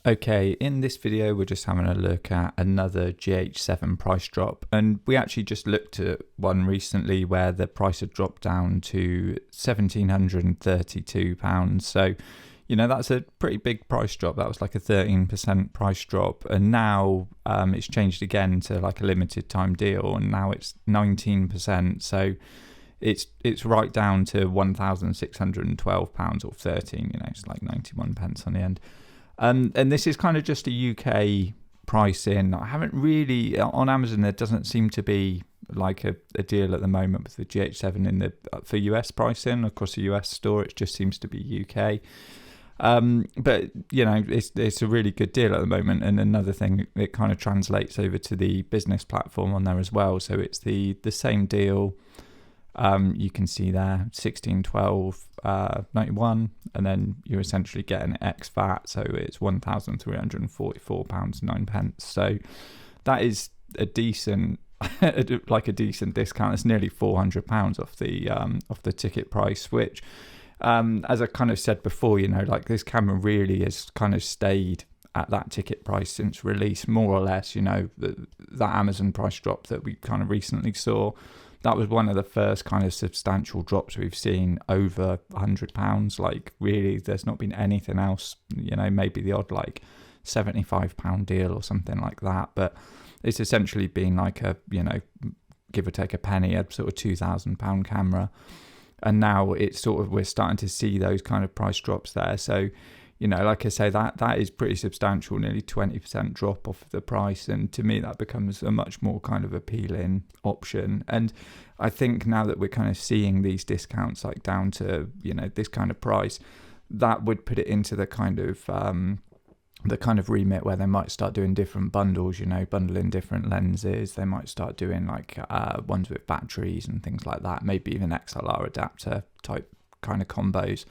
Okay, in this video we're just having a look at another GH7 price drop, and we actually just looked at one recently where the price had dropped down to £1,732. So, you know, that's a pretty big price drop. That was like a 13% price drop, and now it's changed again to like a limited time deal, and now it's 19%. So it's right down to £1,612 or 13. You know, it's like 91 pence on the end. And this is kind of just a UK pricing. I haven't really, on Amazon there doesn't seem to be like a deal at the moment with the GH7 in the for US pricing across the US store. It just seems to be UK. But you know, it's a really good deal at the moment. And another thing, it kind of translates over to the business platform on there as well. So it's the same deal. You can see there 1612.91, and then you're essentially getting ex VAT, so it's £1,344.09. So that is a decent like a decent discount. It's nearly £400 off the ticket price, which as I kind of said before, you know, like this camera really has kind of stayed at that ticket price since release, more or less. You know, that Amazon price drop that we kind of recently saw, that was one of the first kind of substantial drops we've seen over £100. Like really, there's not been anything else, you know, maybe the odd like £75 deal or something like that. But it's essentially been like a, you know, give or take a penny, a sort of £2,000 camera. And now it's sort of, we're starting to see those kind of price drops there. So, you know, like I say, that is pretty substantial, nearly 20% drop off of the price. And to me, that becomes a much more kind of appealing option. And I think now that we're kind of seeing these discounts like down to, you know, this kind of price, that would put it into the kind of remit where they might start doing different bundles, you know, bundling different lenses. They might start doing like ones with batteries and things like that, maybe even XLR adapter type kind of combos.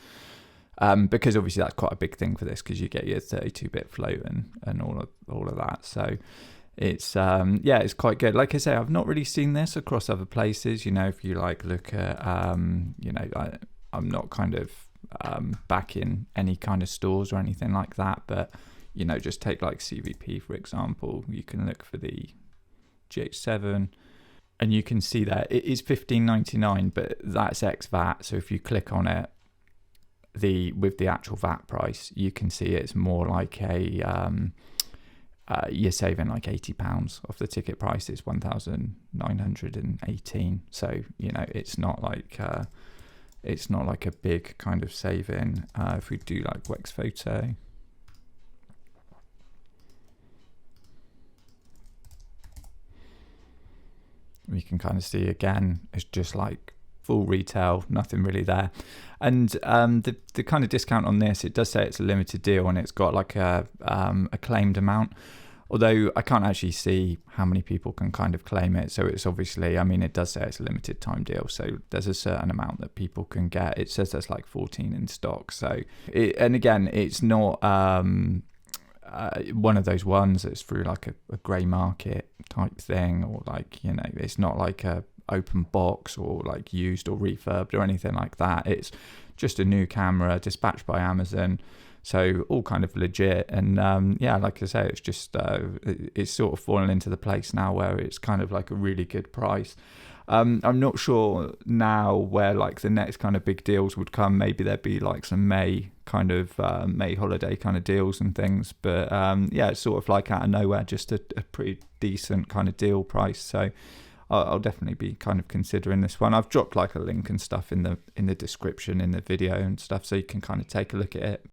Because obviously that's quite a big thing for this, because you get your 32-bit float and all of that. So it's yeah, it's quite good. Like I say, I've not really seen this across other places. You know, if you like look at you know, I'm not kind of back in any kind of stores or anything like that, but you know, just take like CVP for example. You can look for the GH7. And you can see that it is $15.99, but that's ex VAT. So if you click on it, with the actual VAT price, you can see it's more like a you're saving like £80 off the ticket price. It's 1,918. So you know, it's not like a big kind of saving. If we do like Wex Photo, we can kind of see again, it's just like full retail, nothing really there. And the kind of discount on this, it does say it's a limited deal, and it's got like a claimed amount, although I can't actually see how many people can kind of claim it. So it's obviously, I mean, it does say it's a limited time deal, so there's a certain amount that people can get. It says there's like 14 in stock. So and again, it's not one of those ones that's through like a grey market type thing, or like, you know, it's not like a open box or like used or refurbed or anything like that. It's just a new camera dispatched by Amazon, so all kind of legit. And yeah, like I say, it's just it's sort of fallen into the place now where it's kind of like a really good price. I'm not sure now where like the next kind of big deals would come. Maybe there'd be like some May holiday kind of deals and things, but yeah, it's sort of like out of nowhere, just a pretty decent kind of deal price. So I'll definitely be kind of considering this one. I've dropped like a link and stuff in the description in the video and stuff, so you can kind of take a look at it.